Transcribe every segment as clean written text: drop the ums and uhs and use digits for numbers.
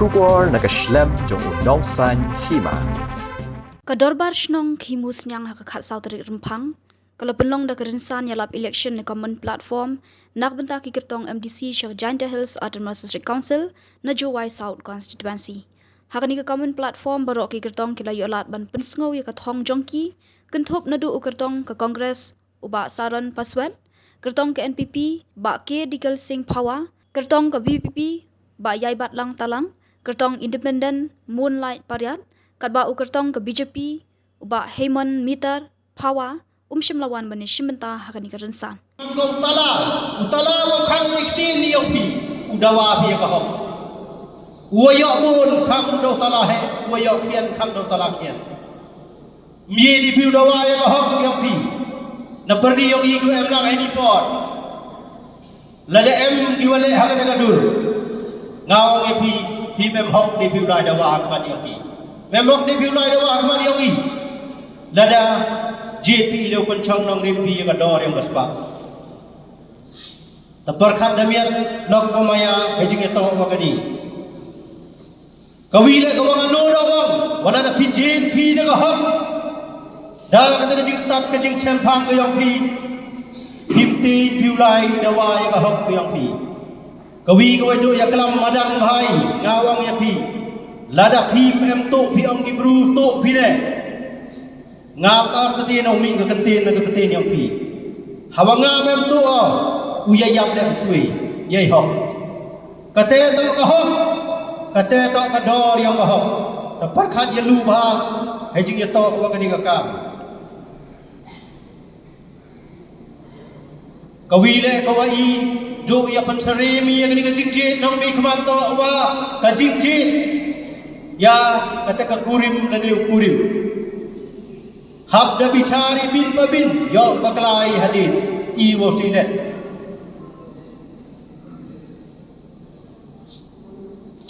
Shubor nakaslem jong unong san hima. Kadorbar shnong khimus nyang hakakat sauteri rempang. Kalau penlong da kerinsan yalap election ni common platform nak benta ki kertong MDC Sheikh Janda Hills Autonomous District Council na Jowai South Constituency. Hakani ke common platform barok ki kertong kila yolat ban pensngau ya kathong jongki kenthop nadu kertong ke Kongres uba Saran Paswan, kertong ke NPP ba ke Dikal Singh Pawa, kertong ke BPP ba Yai Bat Lang Talang, kertong Independent Moonlight Pariat, kadba kertong ke BJP uba Hemon Mitar Pawa Shimlawan bani Shimenta hakani kerensan. Utala wa khang ikti ni yopi udawa bi ka hok. Uyo mun khang do tala he, uyo kian khang do tala kian. Mi di pi udawa ya ka hok yopi. Na perdi yo igu em lang ini pot. Lada em diwale hakata kadur. Ngawang epi pi mem hok di pi udawa dawa akman yopi. Mem hok di pi udawa dawa akman yopi. Lada JP leo kencang nang rimpi ka dor yang bespa. Taparkhat damian lok pamaya hejing eto wakadi. Kawile kawang anu dawang wala na pijin pi na ka hak. Da kata jing start ka jing chempang ka yang pi. Himti piulai dawa ya ka hak ka yang pi. Kawi ka wajo ya kelam madang bahai ngawang ya pi. Lada pi em to pi ang gibru to pi ne. Ngapar ketin au ming ketin na ketin yang pi hawanga mem tu uya yap le sui yai hok kate to ka hok kate to ka dor yang ka hok tapar khat ye lu ba hai jing ye to wa kani ka kam kawile kawai jo ya pan sare mi yang ni ka jing je nang mi khman to wa ka jing je ya kate ka kurim na ni kurim Habda bichari bin pabin yo baklai hadin iwo sinet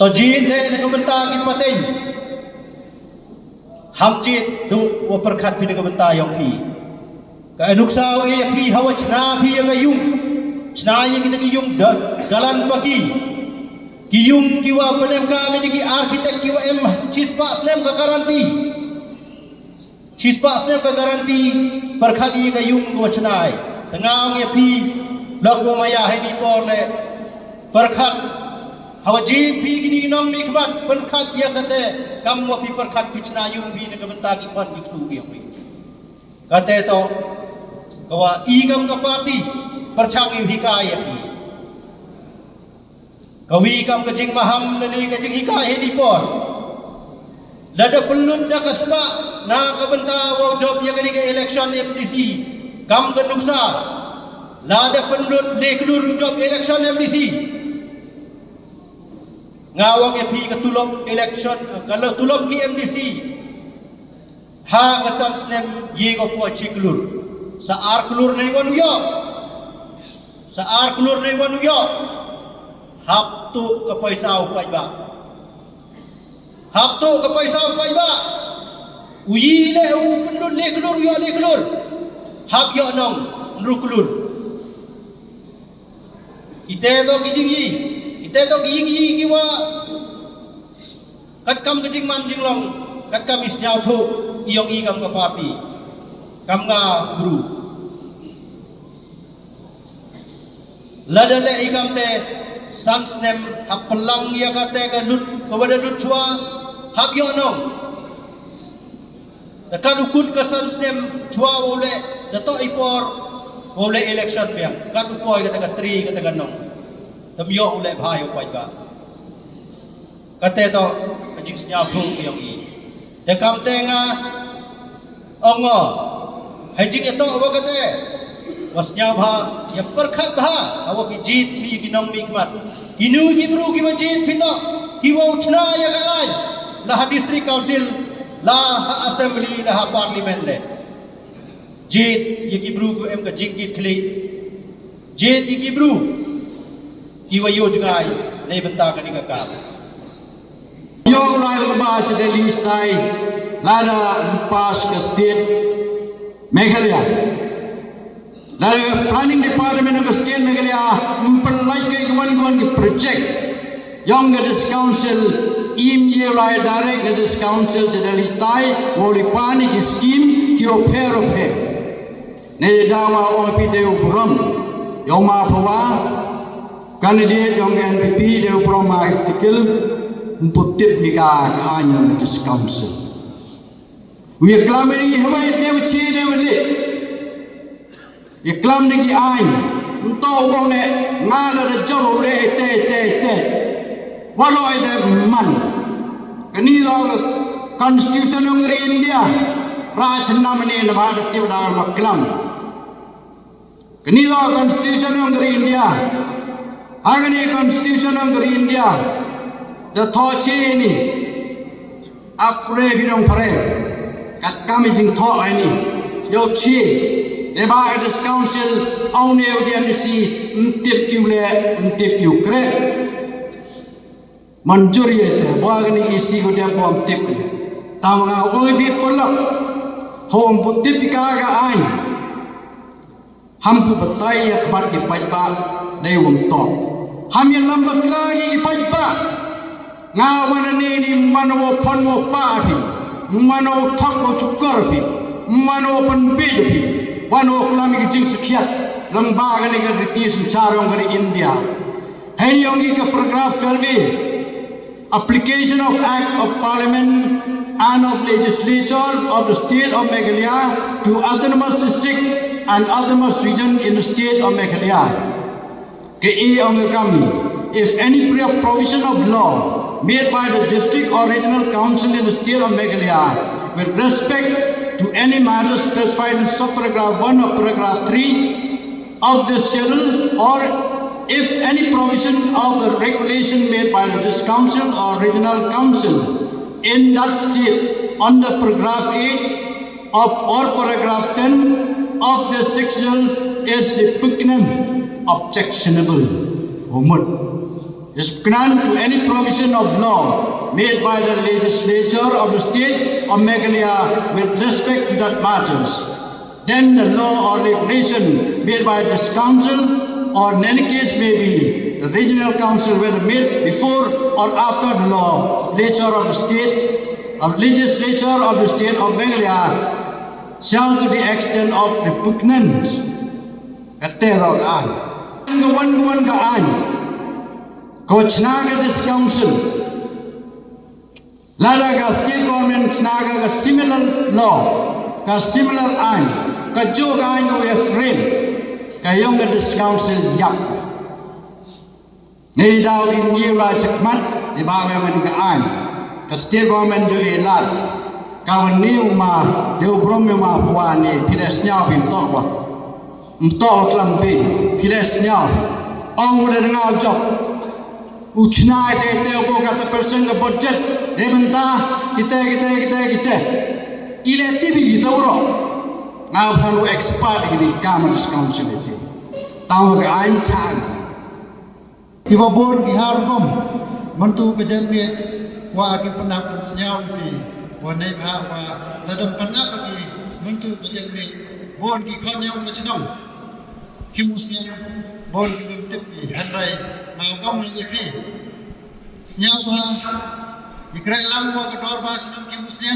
to jin le ne komenta ki pateng ham jit du wo perkhat phi ne komenta yong phi ka anuksa e phi hawa chna phi ga yung chna ye ki yung dalan pagi ki yung ki wa penengka me ki arsitek ki wa em chispa slem ka garanti Sispa snap ka garanti perkhadi ka yung ko chnai tengang ye pi lok mo maya he ni por le perkhat hawaji pi ni nom mi kbat perkhat ya kate kam mo pi perkhat pichna yung pi ne kabenta ki kon ki thu bi kate to kawa i kam ka parti perchang yu hikai ya pi kawi kam ka jing maham le ni ka jing hikai he ni por Lada pelut dah kaspa na kabenta wa job yang kini ke election MDC kam ke nuksa lada pelut leklur job election MDC ngawang ya pi ke tulok election kalau tulok ki MDC ha kasan snem ye ko po chiklur saar klur nei wan yo saar klur nei wan yo hap tu ke paisa upai ba hak tu ke paisa upai ba uyi le u pendul le kelur hak yo nong nru kelur kita to kijingi kita to kijingi kiwa kat kam kijing man jing long kat kam isnyau thu iong i kam ka parti kam nga guru lada le ikam te sansnem hak pelang ya kate ka lut kepada lut chua hak yo nong dekat ukun ke sansnem chua ole dato ipor ole election piang kat upoi kata ka tri kata ka nong tam yo ole bhai upai ba kate to jing snya phu yang i de kam te nga ongo hai jing to wa kate wasnya bha ya perkhat bha awa ki jit thi ki nong mi kmat kinu ki bru ki wajit pito ki wa uchna ya kalai la district council la assembly la parliament le jit ye ki bru ko em ka jingkit khli jit ye ki bru ki wa yo jngai nei benta ka ni ka yo lai ko ba che de list nai la da pas ka state Meghalaya dari planning department of state Meghalaya memperlai ke kawan-kawan ke project yang gadis council im ye lai direct na this council sedali tai woli pani ki scheme ki opero phe ne dawa ol pi deu brom yoma phawa candidate yong NPP deu brom ai tikil mputip mika ka anya na this council we clamori hawai deu chi deu le ye clam de ki ai nto bong ne ngala de jolo le te waloi de man kani lo constitution ng India raj namne na bharat tivda maklam kani lo constitution ng India agani constitution ng India the thochi ni apre bidong pare kat kami jing tho ai ni yo chi de ba this council aune UDMC ntip kiu kre manjuri ete bagani isi ko dia bom tip le tamanga oi bi polak hom putip ka ga ai ham pu batai akhbar ki paipa dei wom to ham yang lambak lagi ki paipa ngawan ni mano ponmo pa bi mano thak ko chukar bi mano pan bi bi wano klami ki jing sakhiat lamba gani ka riti charong gari India hai yongi ka paragraph 12 application of Act of Parliament and of Legislature of the State of Meghalaya to autonomous district and autonomous region in the State of Meghalaya. If any provision of law made by the district or regional council in the State of Meghalaya with respect to any matter specified in subparagraph 1 of paragraph 3 of this schedule, or if any provision of the regulation made by this council or regional council in that state under paragraph 8 of or paragraph 10 of the section is repugnant, objectionable, is repugnant to any provision of law made by the legislature of the state of Meghalaya with respect to that matters, then the law or regulation made by this council or in any case may be the regional council whether made before or after the law legislature of the state of Meghalaya shall to the extent of repugnance katerog an gawan ka an coachnaga this council lada ka state government naga ka similar law ka similar an ka jog an yes rain kayong ke this council yap nei daw in yewa chakmat di ba man ka an ka state government jo elat kawan ni ma deu brom ma puani piles nyau bim to ba mto klam be piles nyau ong de ngau job uchna te ko kata person ka budget de benta kita ile tibi dawro ngau halu expert di kamar council itu tahu ke aim chag iba bor ki harkom mantu ke janme wa ki panap senyau ki wa nei bha wa ladam panap ki mantu ke janme bon ki khanyau ke chnong ki musnya bon ki tip ki hanrai ma kom ni ki senyau ba ikrai lang wa ke dor ba chnong ki musnya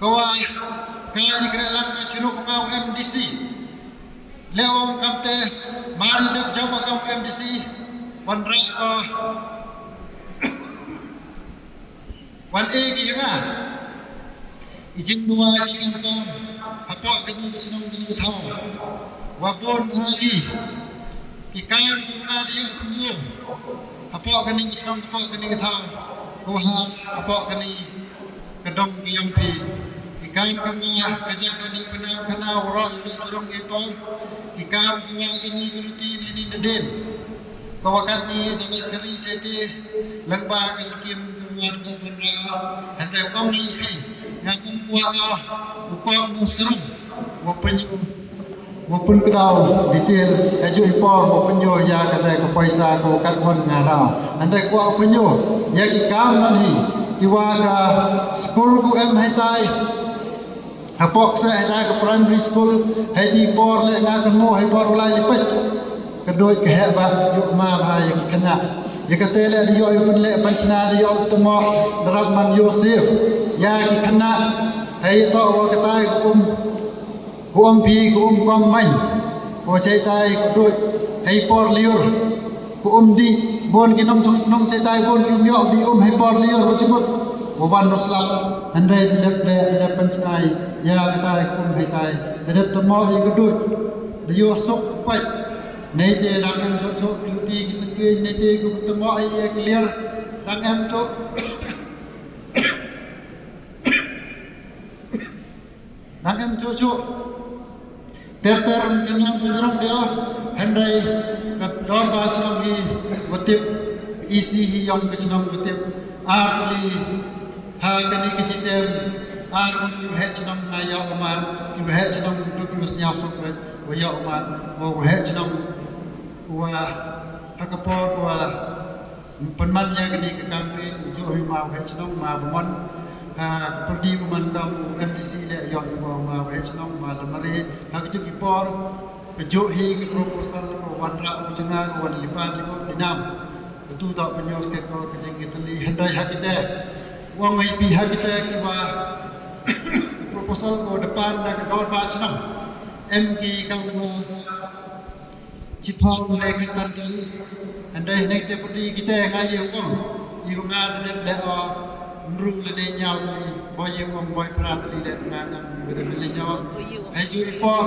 kawa kali kerelang churuk ngau MDC leong kamte mari dak jama kam MDC wanra ko wan e gi nga ijing dua jing ko apo kini senang kini thau wa bon hari ki kayan ki na dia kunyo apo kini senang apo kini thau ko ha apo kini kedong ki yang pi ikan kami kerja kami kena orang itu curung itu ikan kami ini guluti ini den kawakan ini dengan keri jadi lembah skim keluarga benda anda kami ini yang kuat upah muslim wapun kedau detail aju impor wapunyo ya kata ke paisa ko kadwan ngarau anda kuat punyo ya ikam ni kiwaga school ku hai apok sa ina ke primary school hai di por le na kan mo hai por lai lipet kedoi ke ba yuk ma ba ya kena ya katele yo pun le pancina yo temo Rahman Yosef ya kena hai to wa katai pi kom main wa chai tai kedoi hai por liur di bon kinong nong chai tai bon ki yo di hai por liur cimut wa ban ruslam handai le pancina ya katai hai tai de temo ya kedoi yo sok pai nei te lang em cho beauty ki sake nei te ku temo ai clear lang em cho lang em cho ter kenang penjerong dia handai kat dor ba chnong hi watip isi hi yong ke chnong watip arli ha kani ki chitem ar ki he chnong na yo man ki he chnong tu ki masnya sok wa yo man wa he chnong wa hakapor wa penman ya kini ke kami jo hi ma he chnong ma bon ha perdi man dam MDC le yo ma he chnong ma lamare ha ki ki por jo hi ki proposal ko wan ra uchanga wan lipan ko dinam tu da penyo state ko ke jing itali handai ha kita wang ai pi ha kita ki ba proposal ko depan da dor ba chnong MK kang Cipal lagi candeli, andai naik tepudi kita ngaji hukum, ibu ngada le nru le nyau ni, boy hukum boy perat le ngada le nyau, haju ipor,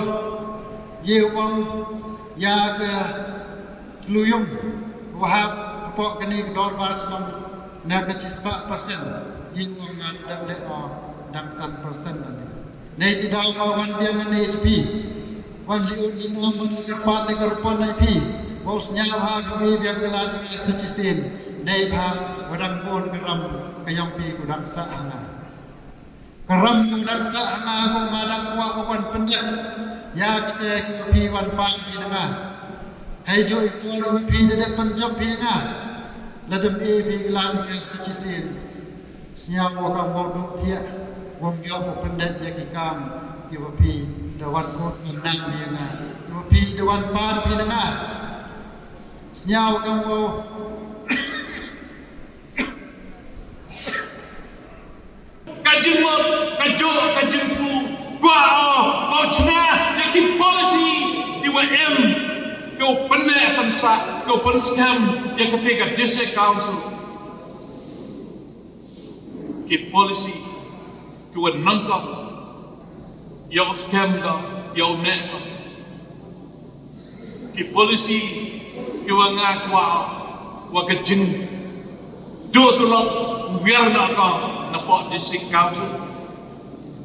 ye hukum ya ke luyung, wahab pok kini dor bar selam, nak cispa persen, ye hukum ngada le dangsan persen ni, naik tidak mawan dia ni HP. Wan liur dinam man kerpat le kerpan nai pi bos nya ha kami biang kala dengan secisin dai pha wadang pon keram kayong pi kudang sa hanga keram kudang sa hanga ko madang kwa ko wan penyak ya kita pi wan pang pi nga hai jo ikor pi de penjop pi nga ladem e pi kala dengan secisin sia wo ka mo du thia wom yo ko pendet ya kikam pi dewan ko nang dia nga pi dewan pan pi nga senyau kamu kajung tu gua mau chna yakin policy di WM kau pernah pensa kau penskam yang ketika district council ki policy kau nangkap yang scam ka, yang net ka. Ki polisi, ki wanga kwa, waga jin, dua tulok, biar nak ka, nampak district council.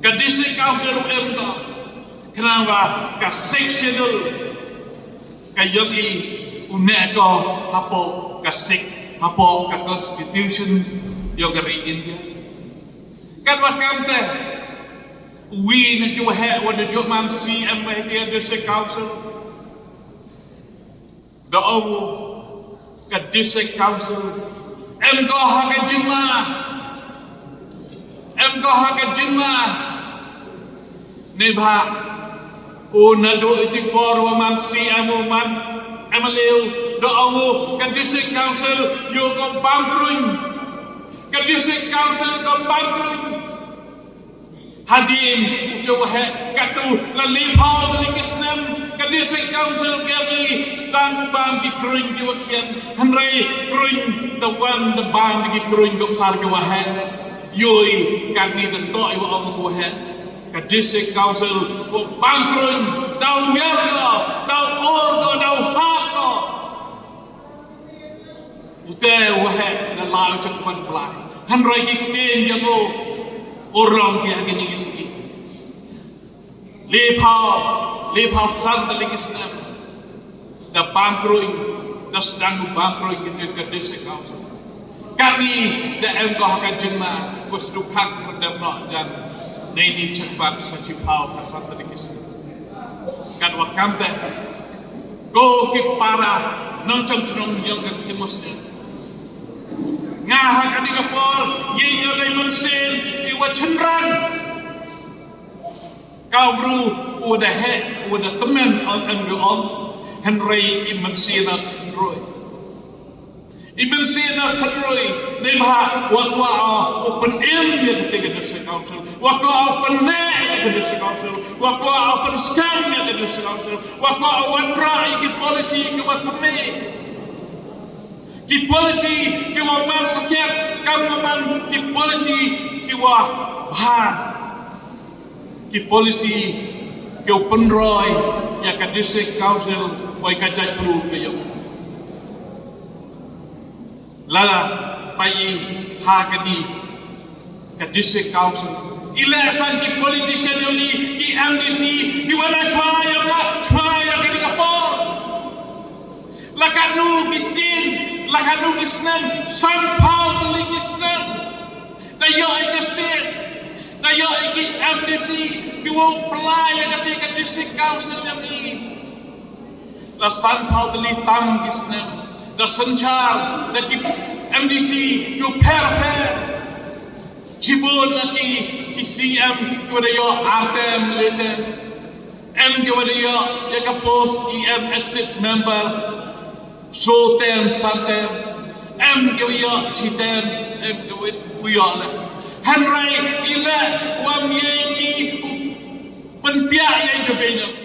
Ka district council UM ka, kenapa ka sectional, ka yogi unek ka, hapo ka sek, hapo ka constitution, yang dari India. Kan wakam teh. We nak jual hak pada Jokman CM dia district council. Doamu ke district council. Emko hak jema. Nebha. Nado itu por waman CM man emaleu. Doamu ke district council yo ko bangkruin. Ke district council ko bangkruin. Hadirin udah katu lalipau dari Islam ke district council kami sedang bang di kruing di wakian henry kruing the one the bang di kruing kau sar ke wahat yoi kami tentok ibu Allah wahat ke district council kau bang kruing dau yarga dau orga dau hakka udah wahat dan lau cakap belai henry kiktin jago orang dia gini isi, lepau santai Islam, dah bangkrut, dah sedang bangkrut kita ke district council. Kami dah engkau akan jema, bersedukan terhadap nak jan, ini cepat sesipau santai Islam. Kan wakam teh, go kipara, nang cenderung yang kekimusnya. Ngah akan digapor, ye nyalai mensin. Iwa cenderang kau bro udah teman on Henry Imensina Roy. Imensina Roy, Nemha, Wakwa open M yang ketiga district council, Wakwa open net yang district council, Wakwa open scam yang district council, Wakwa one right ki policy ke watame, ki policy ke waman sakit, kawaman ki policy ke bahan, ki policy ke open roy yang ke district council, wai kajai perlu ke yang. Lala bayi hagani ke district council election ki politician yoli ki MDC ki wala chwaya ke Singapore lakanu kisnan somehow kisnan dayo state dayo ki MDC ki wo pelaya ke district council yang ni la somehow tam kisnan da sanchar da ki MDC yo per jibun ki CM ko yo RTM lete M ko yo ya ka post EM executive member so tem santem M ko yo chitem M ko yo le Henry ile wa mie ki penpia yang jebenya